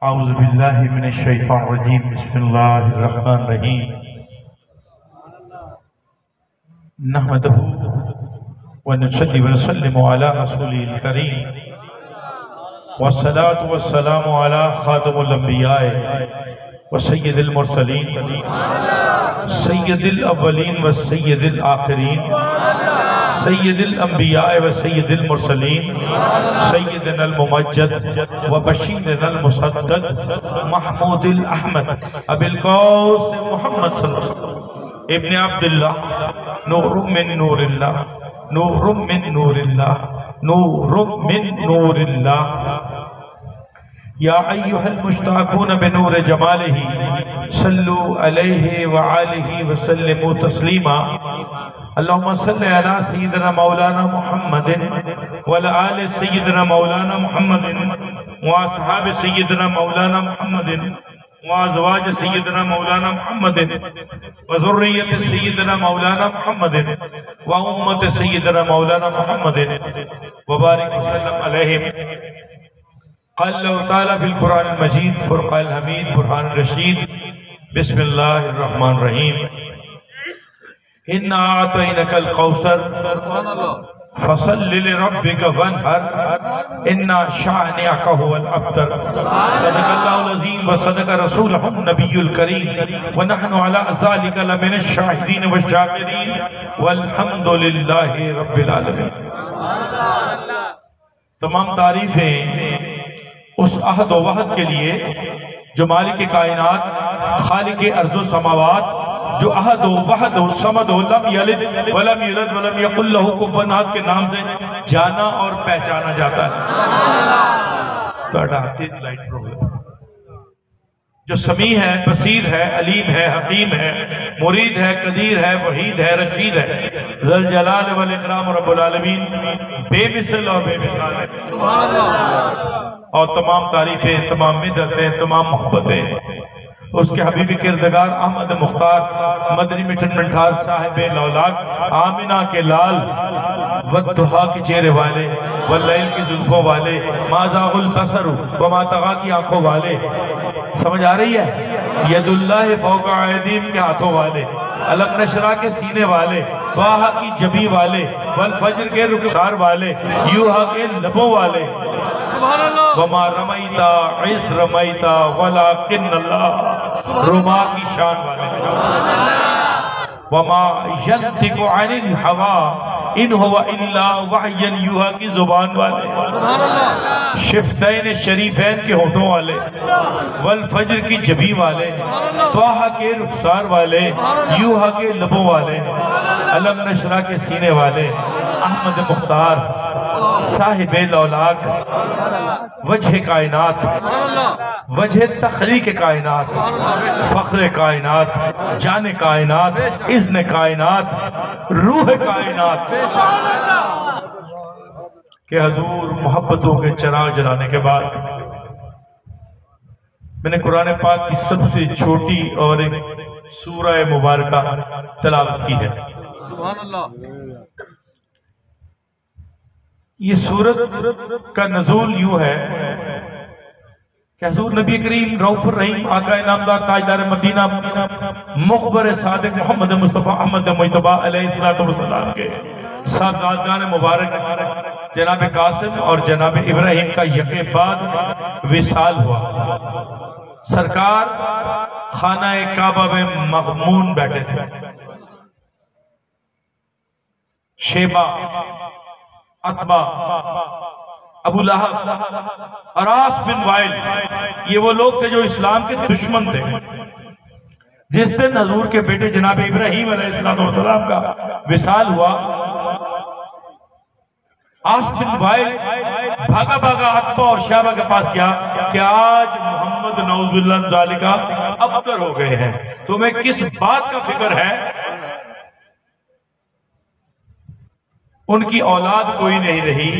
औज़ु बिल्लाहि मिनश्शैतानिर्रजीम बिस्मिल्लाहिर्रहमानिर्रहीम नहमदुहु व नसल्ली व नसल्लिमु अला रसूलिल करीम वस्सलातु वस्सलामु अला खातिमुल अंबिया व सय्यिदिल मुरसलीन सय्यिदिल अव्वलीन व सय्यिदिल आखिरीन सय्यिदिल अंबिया व सय्यिदिल मुरसलीन सय्यिदनल मुमज्जद व बशीरनल मुसद्दद महमूदिल अहमद अबिल कौस मुहम्मद सल्लल्लाहु अलैहि वसल्लम इब्न अब्दुल्लाह नूरुम मिन नूरिल्लाह नूरुम मिन नूरिल्लाह नूरुम मिन नूरिल्लाह या अय्युहल मुश्ताक़ून बिनूर जमालिही सल्लु अलैहि व आलिहि व सल्लिमु तस्लीमा अल्लाहुम्मा सल्लि अला सय्यिदिना मौलाना मुहम्मदिन व अला आलि सय्यिदिना मौलाना मुहम्मदिन व अस्हाबि सय्यिदिना मौलाना मुहम्मदिन व अज़वाज सय्यिदिना मौलाना मुहम्मदिन व ज़ुर्रिय्यति सय्यिदिना मौलाना मुहम्मदिन व उम्मति सय्यिदिना मौलाना मुहम्मदिन व बारिक व सल्लम अलैहिम क़ाल अल्लाहु तआला फ़िल क़ुरआनिल मजीद फ़ुरक़ानिल हमीद बुरहानुर रशीद बिस्मिल्लाहिर रहमानिर रहीम इन्ना अअतैनाकल कौसर फसल्लि लिरब्बिका वन्हर इन्ना शानिअका हुवल अब्तर सदक़ल्लाहुल अज़ीम व सदक़ रसूलुहुन नबियुल करीम व नहनु अला ज़ालिका लमिनश शाहिदीन व शाकिरीन वल्हम्दुलिल्लाहि रब्बिल आलमीन। तमाम तारीफें उस अहद व वहद के लिए जो मालिक कायनात खालिक अर्ज़ समावात जो अहद व वहद व समद व लम यलिद वलम यूलद वलम यकुल लहू कुफुवन अहद के नाम से जाना और पहचाना जाता है। तो लाइट प्रॉब्लम जो समी है, बसीर है, अलीम है, हकीम है, मुरीद है, कदीर है, वहीद है, रशीद है, ज़ल जलाल वल इकराम रब्बुल आलमीन बेमिसल और बेमिसाल है। सुभान अल्लाह। और तमाम तारीफें, तमाम मिन्नतें, तमाम मोहब्बतें उसके हबीबी किरदगार अहमद मुख्तार मदनी मिठन मिठार साहिब लौलाक आमिना के लाल वद्दुहा के चेहरे वाले वल्लैल की जुल्फों वाले माज़ागुल बसरु व मा तग़ा की आंखों वाले, समझ आ रही है, यदुल्लाह फौका अयदीम के हाथों वाले, अलम नशरा के सीने वाले, वाहा की जबी वाले, वल फज्र के रुखसार वाले, यूहा के लबों वाले, वमा रमैता इस रमैता वलाकिन्नल्लाह रुमा की शान वाले, वमा यंतिकु अनिल हवा इन हुवा इल्ला वहयन यूहा की जुबान वाले, शिफ्तैन शरीफैन के होठों वाले, वल फज्र की जबी वाले, त्वाहा के रुखसार वाले, यूहा के लबों वाले, अलम नशरा के सीने वाले, अहमद मुख्तार साहिब लौलाक वजह कायनात वजह तखलीक कायनात फख्र कायनात जान कायनात इज़्न कायनात रूह कायनात के हजूर मोहब्बतों के चिराग जलाने के बाद मैंने कुरान पाक की सबसे छोटी और एक सूरह मुबारका तिलावत की है। सुभान अल्लाह। ये सूरत का नज़ूल यूं है कि हुज़ूर नबी करीम रऊफ़ुर रहीम आका इनामदार ताजदार मदीना मुख़बर सादिक मोहम्मद मुस्तफ़ा अहमद मुज्तबा अलैहिस्सलातु वस्सलाम के सादातगान मुबारक जनाब कासिम और जनाब इब्राहिम का यके बाद विसाल हुआ। सरकार खाना काबा में मग़मून बैठे थे। शेबा, अतबा, अबू लहब, अरास बिन वाइल, ये वो लोग थे जो इस्लाम के दुश्मन थे। जिस दिन हजूर के बेटे जनाब इब्राहिम अलैहिस्सलाम का विसाल हुआ, आस बिन वाइल भागा भागा अतबा और शेबा के पास गया कि आज मोहम्मद नऊज़ुबिल्लाह मिन ज़ालिका अबतर हो गए हैं, तुम्हें किस बात का फिक्र है? उनकी औलाद कोई नहीं रही,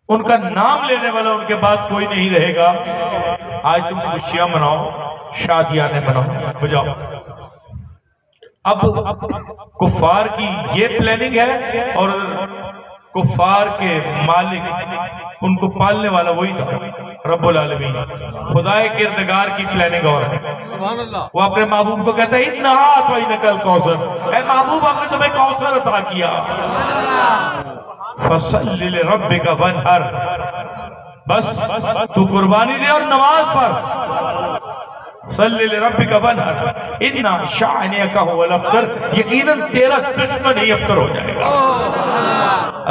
उनका नाम लेने वाला उनके बाद कोई नहीं रहेगा। आज तुम खुशियां मनाओ, शादियां मनाओ, बजाओ। अब कुफार की ये प्लानिंग है और कुफार के मालिक, उनको पालने वाला वही था, रब्बुल आलमीन। खुदाए किरदगार की प्लानिंग और है। वो अपने महबूब को कहता है इतना तो नकल कौसर, ऐ महबूब हमने तुम्हें कौसर अता किया। फसल्लि लिरब्बिका वन्हर, बस तू कुर्बानी दे और नमाज पढ़। सल्लि लिरब्बिका वन्हर इन्ना शानिअका हुवल अब्तर, यकीनन तेरा दुश्मन ही अब्तर हो जाएगा।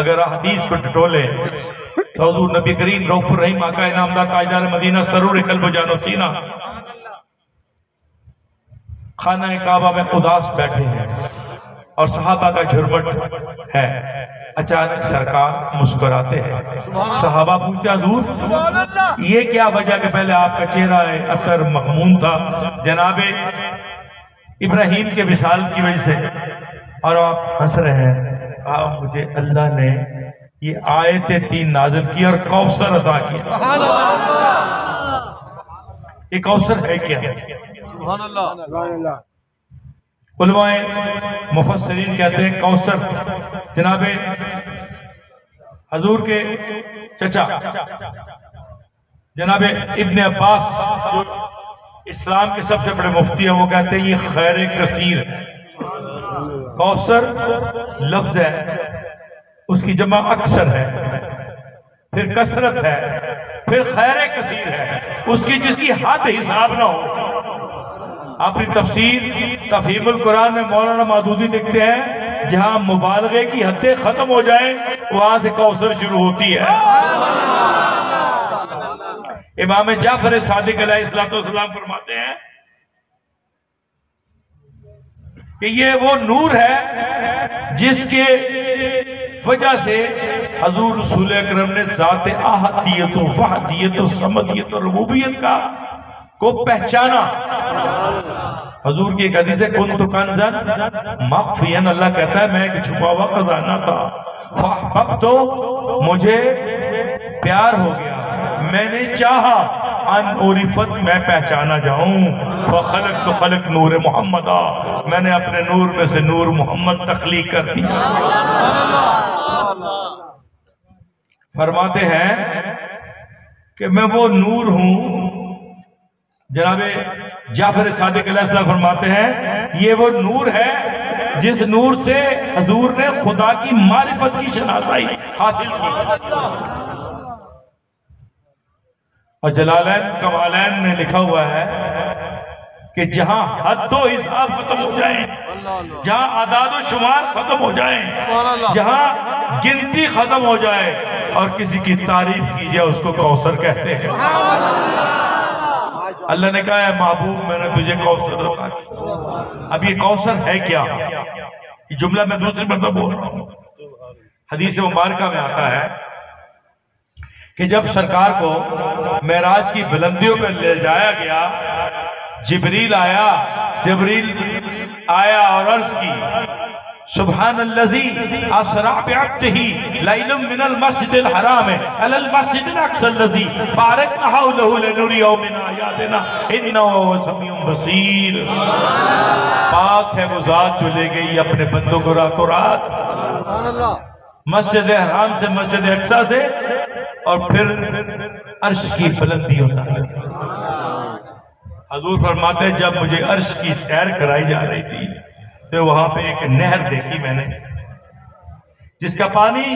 अगर हदीस को टटोले तो हुजूर नबी करीम रऊफुर रहीम आका इनामदार ताजदार मदीना सरूर कल्ब जानो सीना खाना काबा में उदास बैठे हैं और सहाबा का झुरमुट है। अचानक सरकार मुस्कुराते हैं। सहाबा पूछते हुजूर ये क्या वजह के पहले आपका चेहरा अतर मखमून था जनाबे इब्राहिम के विसाल की वजह से और आप हंस रहे हैं। मुझे अल्लाह ने ये आयतें 3 नाज़िल की और कौसर अता किया। ये कौसर है क्या? सुभान अल्लाह। उलमाए मुफस्सिरीन कहते हैं कौसर जनाबे हजूर के चचा जनाबे इब्न अब्बास इस्लाम के सबसे बड़े मुफ्ती हैं, वो कहते हैं ये खैर कसीर है। कौसर लफ्ज है, उसकी जमा अक्सर है, फिर कसरत है, फिर खैर कसीर है, उसकी जिसकी हद हिसाब ना हो। अपनी तफसीर तफहीमुल कुरान में मौलाना मौदूदी लिखते हैं जहां मुबालगे की हदें खत्म हो जाएं वहां से कौसर शुरू होती है। इमाम जाफर सादिक अलैहिस्सलाम फरमाते हैं कि ये वो नूर है जिसके वजह से हजूर रसूल अकरम ने ज़ात अहदियत वहदियत समदियत और रुबूबियत का को पहचाना। हजूर की एक हदीस है कुन्तु कंज़न मख्फियन, अल्लाह कहता है मैं एक छुपा हुआ खजाना था। अब तो मुझे प्यार हो गया, मैंने चाहा अन उरिफत मैं पहचाना जाऊं। फखलक तो खलक नूर मोहम्मद, मैंने अपने नूर में से नूर मोहम्मद तख्लीक कर दिया। फरमाते हैं कि मैं वो नूर हूं। जनाबे जाफर सादिक अलैहिस्सलाम फरमाते हैं ये वो नूर है जिस नूर से हजूर ने खुदा की मारिफत की शनासाई हासिल की। और जलालैन कमालैन में लिखा हुआ है कि जहां हद्दो हिसाब खत्म हो जाए, जहां आदादो शुमार खत्म हो जाए, जहां गिनती खत्म हो जाए और किसी की तारीफ की जाए उसको कौसर कहते हैं। अल्लाह ने कहा है महबूब मैंने तुझे कौसर अता किया। अब ये कौसर है क्या? ये जुमला मैं दूसरी मरतबा बोल रहा हूं। हदीस मुबारका में आता है कि जब सरकार को मेराज की बुलंदियों पर ले जाया गया, जिब्रील आया और अर्ज की सुब्हानल्लज़ी असरा बिअब्दिही लैलम मिनल मस्जिदिल हराम अलल मस्जिदिल अक़सल्लज़ी बारकना हौलहु लिनुरियहु मिन आयातिना इन्नहु समीउन बसीर। पाक है वो जात जो ले गई अपने बंदों को रातों रात मस्जिद हराम से मस्जिद अक़सा से और फिर अर्श की बुलंदियों तक। हजूर फरमाते जब मुझे अर्श की सैर कराई जा रही थी तो वहां पे एक नहर देखी मैंने जिसका पानी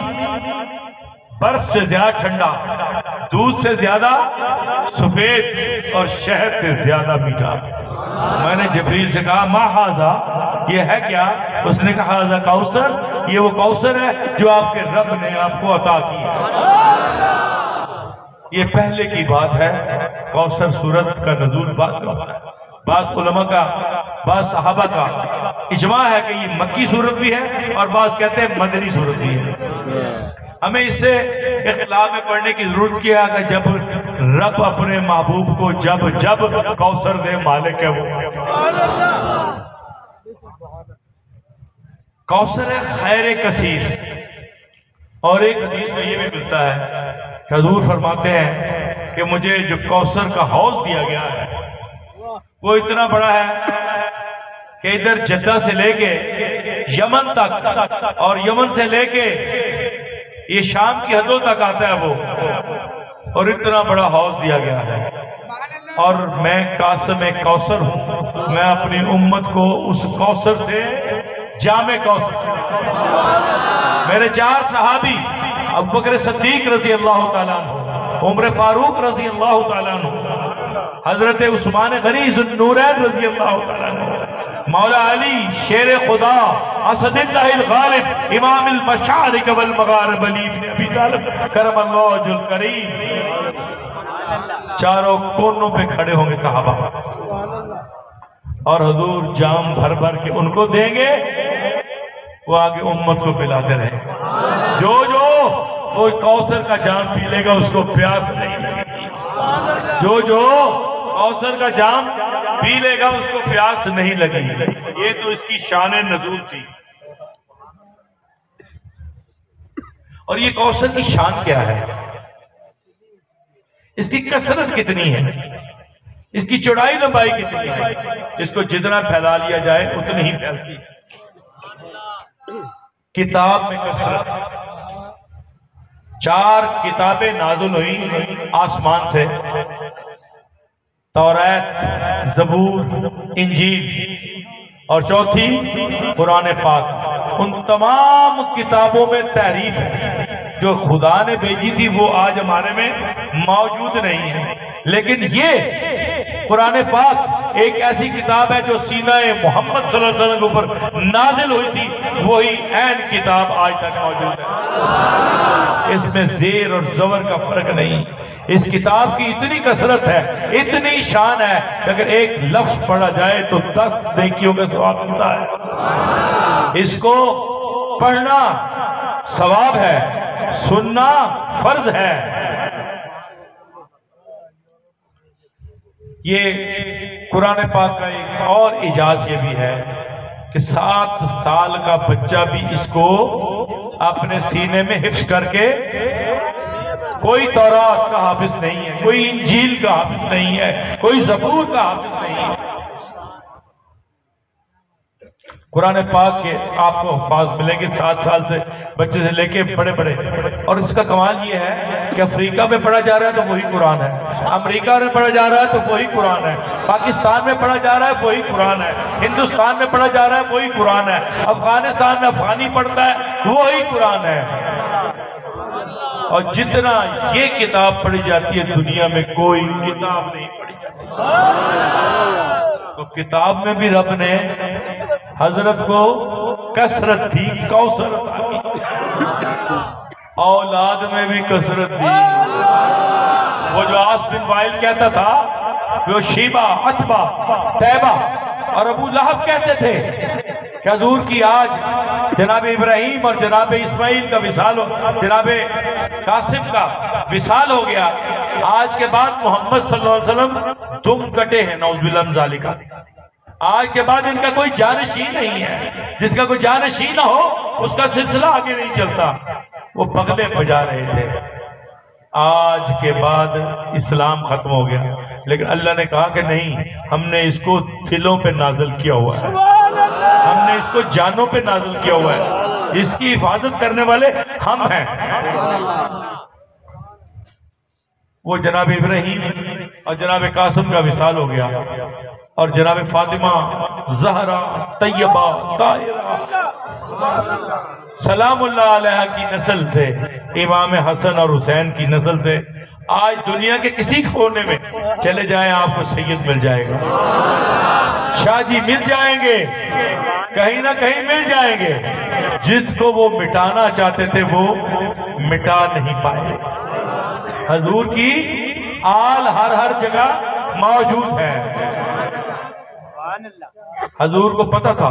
बर्फ से ज्यादा ठंडा, दूध से ज्यादा सफेद और शहद से ज्यादा मीठा। मैंने जिब्रील से कहा मा हाजा, ये है क्या? उसने कहा हाजा कौसर, ये वो कौसर है जो आपके रब ने आपको अता की है। ये पहले की बात है, कौसर सूरत का नज़ूल बाद में होता है। बास उलमा का, बास सहाबा का इजमा है कि ये मक्की सूरत भी है और बास कहते हैं मदनी सूरत भी है। हमें इससे इख्तिलाफ में पढ़ने की जरूरत क्या है कि जब रब अपने महबूब को जब जब कौसर दे मालिक है वो कौसर है खैर कसीर। और एक हदीस में ये भी मिलता है कि हजूर फरमाते हैं कि मुझे जो कौसर का हौज दिया गया है वो इतना बड़ा है कि इधर जद्दा से लेके यमन तक और यमन से लेके ये शाम की हदों तक आता है वो, और इतना बड़ा हौज दिया गया है। और मैं कासिम कौसर हूं, मैं अपनी उम्मत को उस कौसर से जामे कौसर, मेरे 4 सहाबी अबू बकर सिद्दीक रजी अल्लाह तआला अन्हु, उमर फारूक रजी अल्लाह तआला अन्हु, हजरत उस्मान गनी ज़ुन्नूरैन रजी अल्लाह तआला अन्हु, मौला अली शेर खुदा असदुल्लाहिल गालिब इमामुल मशारिक वल मगारिब अली इब्न अबी तालिब करमल्लाहु वजहुल करीम, चारों कोनों पे खड़े होंगे सहाबा, और हुजूर जाम भर भर के उनको देंगे, वो आगे उम्मत को पिलाते रहे। जो जो वो कौसर का जाम पी लेगा उसको प्यास नहीं लगेगी, जो जो कौसर का जाम पी लेगा उसको प्यास नहीं लगेगी। ये तो इसकी शान नज़ूल थी। और ये कौसर की शान क्या है, इसकी कसरत कितनी है, इसकी चौड़ाई लंबाई कितनी है, इसको जितना फैला लिया जाए उतनी ही फैलती है। किताब में कसरत, 4 किताबें नाज़िल हुई आसमान से, तौरात, ज़बूर, इंजील, और चौथी कुरान पाक। उन तमाम किताबों में तारीफ है, जो खुदा ने भेजी थी वो आज हमारे में मौजूद नहीं है, लेकिन ये कुरान पाक एक ऐसी किताब है जो सीना मोहम्मद सल्लल्लाहु अलैहि वसल्लम के ऊपर नाजिल हुई थी, वही ऐन किताब आज तक मौजूद है। इसमें जेर और जबर का फर्क नहीं। इस किताब की इतनी कसरत है, इतनी शान है कि अगर एक लफ्ज पढ़ा जाए तो 10 नेकियों का सवाब मिलता है। इसको पढ़ना सवाब है, सुनना फर्ज है। ये कुरान पाक का एक और इजाज ये भी है कि 7 साल का बच्चा भी इसको अपने सीने में हिफ्ज करके, कोई तौरात का हाफिज नहीं है, कोई इंजील का हाफिज नहीं है, कोई ज़बूर का हाफिज नहीं है, कुरान पाक के आपको हफ़ाज़ मिलेंगे 7 साल से बच्चे से लेके बड़े बड़े। और इसका कमाल ये है कि अफ्रीका में पढ़ा जा रहा है तो वही कुरान है, अमेरिका में पढ़ा जा रहा है तो वही कुरान है, पाकिस्तान में पढ़ा जा रहा है वही कुरान है, हिंदुस्तान में पढ़ा जा रहा है वही कुरान है, अफगानिस्तान में अफगानी पढ़ता है वही कुरान है। और जितना ये किताब पढ़ी जाती है दुनिया में कोई किताब नहीं पढ़ी जाती। तो किताब में भी रब ने हजरत को कसरत थी, कौसर थी, औलाद में भी कसरत थी। वो जो आस बिन वाइल कहता था, वो शीबा, अतबा, तैबा और अबू लहब कहते थे कि हुजूर की आज जनाब इब्राहिम और जनाब इस्माइल का विसाल हो, जनाब कासिम का विसाल हो गया, आज के बाद मोहम्मद सल्लल्लाहु अलैहि वसल्लम तुम कटे हैं, नौज़ुबिल्लाह मिन ज़ालिका। आज के बाद इनका कोई जानशीन नहीं है, जिसका कोई जानशीन ना हो उसका सिलसिला आगे नहीं चलता। वो बगले बजा रहे थे। आज के बाद इस्लाम खत्म हो गया, लेकिन अल्लाह ने कहा कि नहीं, हमने इसको दिलों पे नाजिल किया हुआ है, हमने इसको जानों पे नाजिल किया हुआ है, इसकी हिफाजत करने वाले हम हैं। वो जनाब इब्राहिम और जनाब कासिम का विसाल हो गया, और जनाब फातिमा, ज़हरा, तैयबा, ताहिरा सलामुल्लाह अलैहा की नस्ल से, इमाम हसन और हुसैन की नस्ल से आज दुनिया के किसी कोने में चले जाएं आपको सैयद मिल जाएगा, शाहजी मिल जाएंगे, कहीं ना कहीं मिल जाएंगे। जिसको वो मिटाना चाहते थे वो मिटा नहीं पाए। हजूर की आल हर जगह मौजूद है। हजूर को पता था,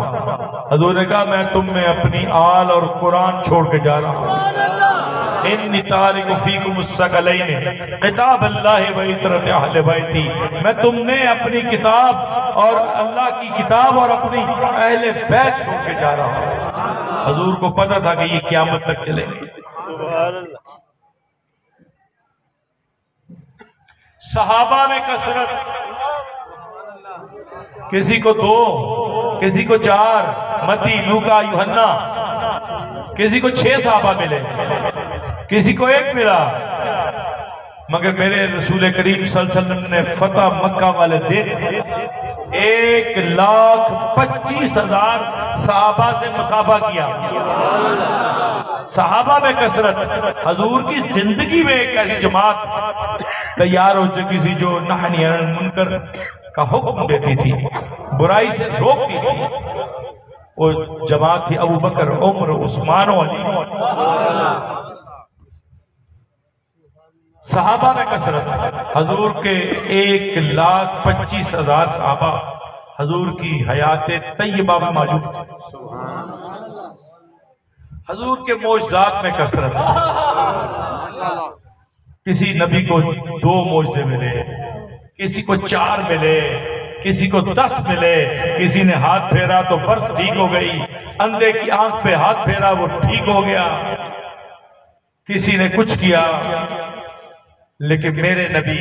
हजूर ने कहा मैं तुम में अपनी आल और कुरान छोड़ के जा रहा हूं। इन्नी तारिकु फीकुम अस्सकलैन किताब अल्लाह व इतरत अहले बैती, मैं तुमने अपनी किताब और अल्लाह की किताब और अपनी अहले बैत छोड़ के जा रहा हूं। हजूर को पता था कि ये क़यामत तक चलेंगे। सहाबा में कसरत, किसी को 2, किसी को 4, मत्ती, लूका, यूहन्ना, किसी को 6 सहाबा मिले। किसी को एक मिला, मगर मेरे रसूल करीम सल्लल्लाहु अलैहि वसल्लम ने फतह मक्का वाले दिन 1,25,000 सहाबा से मुसाफा किया। सहाबा में कसरत, हजूर की जिंदगी में एक ऐसी जमात तैयार हो चुकी थी जो नहनी अनिल मुनकर का हुक्म देती थी, बुराई से रोकती थी। वो जमात थी अबू बकर, उमर, उस्मान और अली। सहाबा में कसरत, हजूर के 1,25,000 सहाबा हजूर की हयाते तैयबा में मौजूद थे। हजूर के मोजज़ात में कसरत, किसी नबी को 2 मोजज़े मिले, किसी को 4 मिले, किसी को 10 मिले। किसी ने हाथ फेरा तो बर्फ ठीक हो गई, अंधे की आंख पे हाथ फेरा वो ठीक हो गया, किसी ने कुछ किया। लेकिन मेरे नबी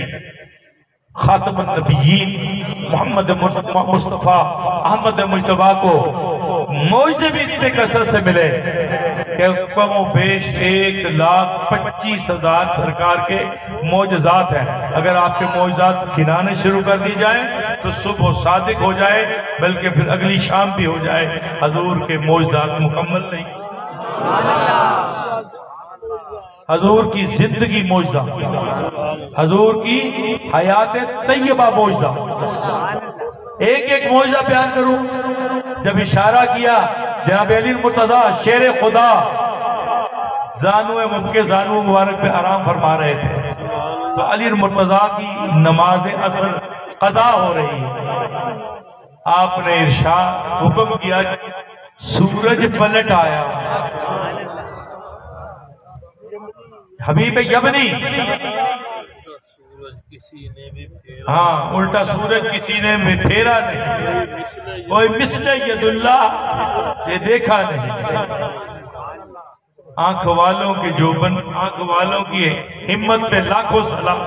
खातमुन नबीयीन मोहम्मद मुस्तफा अहमद मुजतबा को मौजे भी इतने कसरत से मिले कि कमो बेश 1,25,000 सरकार के मौजज़ात हैं। अगर आपके मौजज़ात गिनाने शुरू कर दी जाए तो सुबह सादिक हो जाए, बल्कि फिर अगली शाम भी हो जाए। हजूर के मौजज़ात मुकम्मल नहीं। हजूर की जिंदगी मौजज़ा, हजूर की हयात तैयबा मौजज़ा। एक एक मौजज़ा बयान करूं। जब इशारा किया जनाब अली मुर्तज़ा शेर खुदा जानू मुबारक पे आराम फरमा रहे थे, तो अली मुर्तज़ा की नमाज असर कज़ा हो रही है। आपने इरशाद हुक्म किया, सूरज पलट आया। हबीब यमनी, हाँ उल्टा सूरज किसी ने फेरा नहीं, कोई मिसले यदुल्लाह ये देखा नहीं। आंख वालों के जोबन, आंख वालों की हिम्मत पे लाखों सलाम।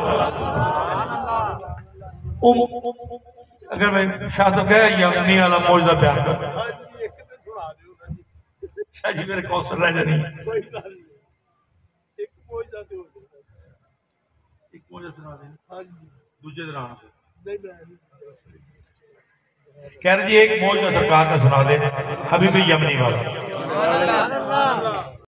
अगर मैं शाह साहब कहे यमनी वाला मौजज़ा बयान कर, शाह जी मेरे कौशल राजा नहीं, दूसरे दिन कह रहे जी एक मौजज़ा सरकार का सुना दे, हबीब यमनी वाला।